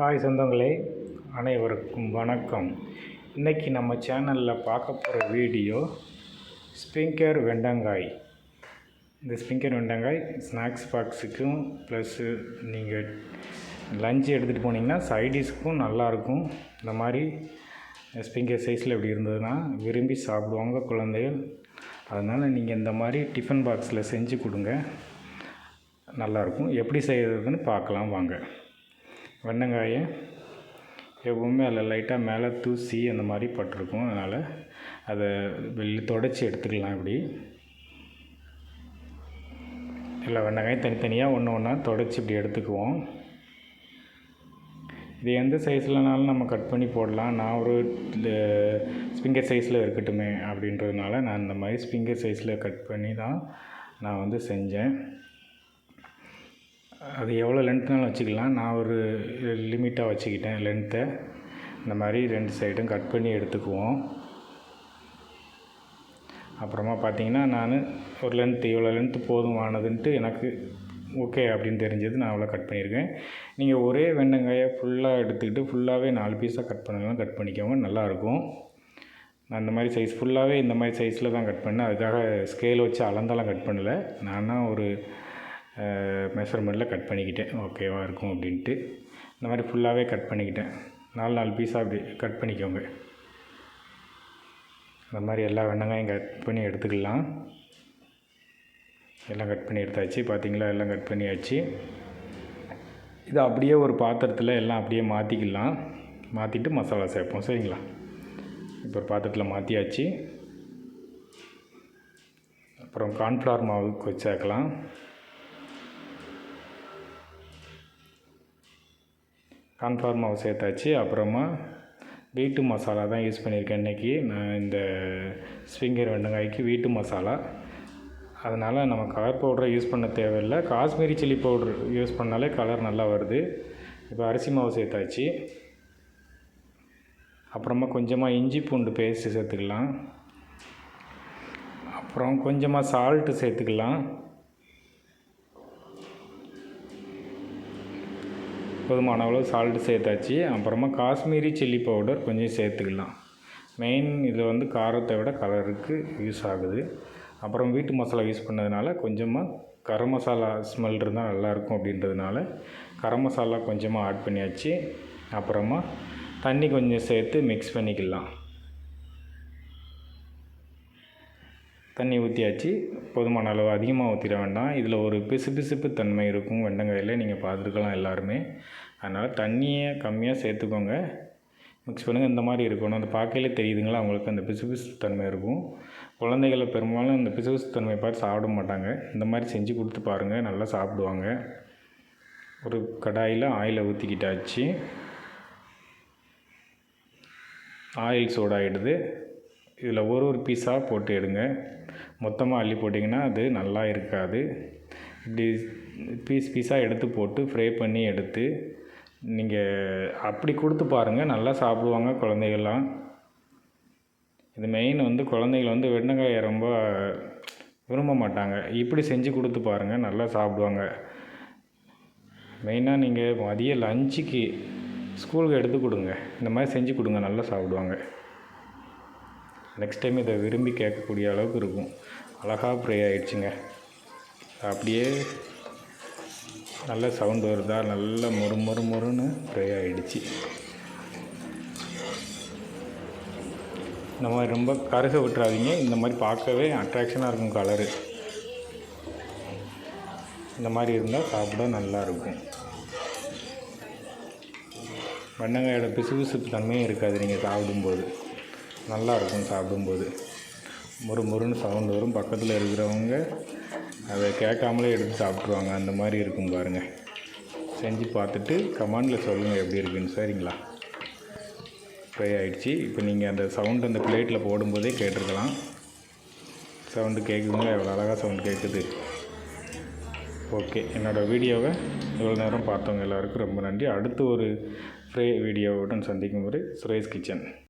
Hi சொந்தங்களே, அனைவருக்கும் வணக்கம். இன்றைக்கி நம்ம சேனலில் பார்க்க போகிற வீடியோ ஸ்ப்ரிங்கர் வெண்டங்காய். இந்த ஸ்ப்ரிங்கர் வெண்டங்காய் ஸ்நாக்ஸ் பாக்ஸுக்கும் ப்ளஸ்ஸு நீங்கள் லஞ்சு எடுத்துகிட்டு போனீங்கன்னா சைடிஷ்க்கும் நல்லாயிருக்கும். இந்த மாதிரி ஸ்ப்ரிங்கர் சைஸில் இப்படி இருந்ததுன்னா விரும்பி சாப்பிடுவாங்க குழந்தைகள். அதனால் நீங்கள் இந்த மாதிரி டிஃபன் பாக்ஸில் செஞ்சு கொடுங்க, நல்லாயிருக்கும். எப்படி செய்கிறதுன்னு பார்க்கலாம் வாங்க. வெண்டங்காயை எப்பவுமே அதில் லைட்டாக மேலே தூசி அந்த மாதிரி பட்டிருக்கும். அதனால் அதை தொடச்சி எடுத்துக்கலாம். இப்படி எல்லா வெண்டங்காயும் தனித்தனியாக ஒன்று ஒன்றா தொடச்சி இப்படி எடுத்துக்குவோம். இது எந்த சைஸ்லனாலும் நம்ம கட் பண்ணி போடலாம். நான் ஒரு ஸ்ப்ரிங்கர் சைஸில் இருக்கட்டுமே அப்படின்றதுனால நான் இந்த மாதிரி ஸ்ப்ரிங்கர் சைஸில் கட் பண்ணி தான் நான் செஞ்சேன். அது எவ்வளோ லென்த்னாலும் வச்சுக்கலாம். நான் ஒரு லிமிட்டாக வச்சுக்கிட்டேன் லென்த்தை. இந்த மாதிரி 2 சைடும் கட் பண்ணி எடுத்துக்குவோம். அப்புறமா பார்த்திங்கன்னா நான் ஒரு இவ்வளோ லென்த்து போதுமானதுன்ட்டு எனக்கு ஓகே அப்படின்னு தெரிஞ்சது நான் அவ்வளோ கட் பண்ணியிருக்கேன். நீங்கள் ஒரே வெண்டங்காயை ஃபுல்லாக எடுத்துக்கிட்டு ஃபுல்லாகவே 4 பீஸாக கட் பண்ணலாம், கட் பண்ணிக்கோங்க, நல்லாயிருக்கும். நான் இந்த மாதிரி சைஸ் ஃபுல்லாகவே இந்த மாதிரி சைஸில் தான் கட் பண்ணேன். அதுக்காக ஸ்கேல் வச்சு அளந்தாலாம் கட் பண்ணலை. நான் ஒரு மெஷர்மெண்ட்டில் கட் பண்ணிக்கிட்டேன், ஓகேவாக இருக்கும் அப்படின்ட்டு. இந்த மாதிரி ஃபுல்லாகவே கட் பண்ணிக்கிட்டேன். 4 பீஸாக அப்படி கட் பண்ணிக்கோங்க. இந்த மாதிரி எல்லா வெண்டங்காயும் கட் பண்ணி எடுத்துக்கலாம். எல்லாம் கட் பண்ணி எடுத்தாச்சு. பார்த்திங்களா, எல்லாம் கட் பண்ணியாச்சு. இதை அப்படியே ஒரு பாத்திரத்தில் எல்லாம் அப்படியே மாற்றிக்கலாம். மாற்றிட்டு மசாலா சேர்ப்போம், சரிங்களா? இப்போ ஒரு பாத்திரத்தில் மாற்றியாச்சு. அப்புறம் கார்ன்ஃப்ளவர் மாவுக்கு சேர்க்கலாம். கார்ன்ஃப்ளவர் மாவு சேர்த்தாச்சு. அப்புறமா வீட்டு மசாலா தான் யூஸ் பண்ணியிருக்கேன் இன்றைக்கி. நான் இந்த ஸ்ப்ரிங்கர் வெண்டங்காய்க்கு வீட்டு மசாலா. அதனால் நம்ம கலர் பவுடரை யூஸ் பண்ண தேவையில்லை. காஷ்மீரி சில்லி பவுட்ரு யூஸ் பண்ணாலே கலர் நல்லா வருது. இப்போ அரிசி மாவு சேர்த்தாச்சு. அப்புறமா கொஞ்சமாக இஞ்சி பூண்டு பேஸ்ட்டு சேர்த்துக்கலாம். அப்புறம் கொஞ்சமாக சால்ட்டு சேர்த்துக்கலாம். போதுமான அளவு சால்ட்டு சேர்த்தாச்சு. அப்புறமா காஷ்மீரி சில்லி பவுடர் கொஞ்சம் சேர்த்துக்கலாம். மெயின் இது காரத்தை விட கலருக்கு யூஸ் ஆகுது. அப்புறம் வீட்டு மசாலா யூஸ் பண்ணதுனால கொஞ்சமாக கரம் மசாலா ஸ்மெல் இருந்தால் நல்லாயிருக்கும் அப்படின்றதுனால கரம் மசாலா கொஞ்சமாக ஆட் பண்ணியாச்சு. அப்புறமா தண்ணி கொஞ்சம் சேர்த்து மிக்ஸ் பண்ணிக்கலாம். தண்ணி ஊற்றியாச்சு. போதுமான அளவு, அதிகமாக ஊற்றிட வேண்டாம். இதில் ஒரு பிசுபிசுப்பு தன்மை இருக்கும் வெண்டங்காயில், நீங்கள் பார்த்துருக்கலாம் எல்லாருமே. அதனால் தண்ணியை கம்மியாக சேர்த்துக்கோங்க, மிக்ஸ் பண்ணுங்கள். இந்த மாதிரி இருக்கணும். அந்த பார்க்கையிலே தெரியுதுங்களா அவங்களுக்கு அந்த பிசுபிசு தன்மை இருக்கும். குழந்தைகளை பெரும்பாலும் அந்த பிசுபிசு தன்மையை பார்த்து சாப்பிட மாட்டாங்க. இந்த மாதிரி செஞ்சு கொடுத்து பாருங்கள், நல்லா சாப்பிடுவாங்க. ஒரு கடாயில் ஆயிலை ஊற்றிக்கிட்டாச்சு. ஆயில் சூடாகிடுது. இதில் ஒரு பீஸாக போட்டு எடுங்க. மொத்தமாக அள்ளி போட்டிங்கன்னா அது நல்லா இருக்காது. இப்படி பீஸாக எடுத்து போட்டு ஃப்ரை பண்ணி எடுத்து நீங்கள் அப்படி கொடுத்து பாருங்கள், நல்லா சாப்பிடுவாங்க குழந்தைகள்லாம். இது மெயின் குழந்தைகள் வெண்டைக்காயை ரொம்ப விரும்ப மாட்டாங்க. இப்படி செஞ்சு கொடுத்து பாருங்கள், நல்லா சாப்பிடுவாங்க. மெயினாக நீங்கள் மதிய லஞ்சுக்கு ஸ்கூலுக்கு எடுத்து கொடுங்க, இந்த மாதிரி செஞ்சு கொடுங்க, நல்லா சாப்பிடுவாங்க. நெக்ஸ்ட் டைம் இதை விரும்பி கேட்கக்கூடிய அளவுக்கு இருக்கும். அழகாக ஃப்ரை ஆகிடுச்சுங்க. அப்படியே நல்ல சவுண்டு வருதா, நல்ல மொறுன்னு ஃப்ரை ஆகிடுச்சு. இந்த மாதிரி ரொம்ப கருக விட்டுறாதீங்க. இந்த மாதிரி பார்க்கவே அட்ராக்ஷனாக இருக்கும் கலரு. இந்த மாதிரி இருந்தால் சாப்பிட நல்லாயிருக்கும். வெண்டங்காயோட பிசுபிசுப்பு தன்மையும் இருக்காது. நீங்கள் சாப்பிடும்போது நல்லாயிருக்கும். சாப்பிடும்போது மொறுன்னு சவுண்டு வரும். பக்கத்தில் இருக்கிறவங்க அதை கேட்காமலே எடுத்து சாப்பிட்ருவாங்க. அந்த மாதிரி இருக்கும் பாருங்கள். செஞ்சு பார்த்துட்டு கமெண்டில் சொல்லுங்கள் எப்படி இருக்குன்னு, சரிங்களா? ஃப்ரை ஆகிடுச்சு. இப்போ நீங்கள் அந்த சவுண்டு அந்த பிளேட்டில் போடும்போதே கேட்டிருக்கலாம். சவுண்டு கேட்குதுங்களா, எவ்வளோ அழகாக சவுண்டு கேட்குது. ஓகே, என்னோடய வீடியோவை இவ்வளோ நேரம் பார்த்தவங்க எல்லாருக்கும் ரொம்ப நன்றி. அடுத்து ஒரு ஃப்ரை வீடியோவுடன் சந்திக்கும் வரை சுரேஷ் கிச்சன்.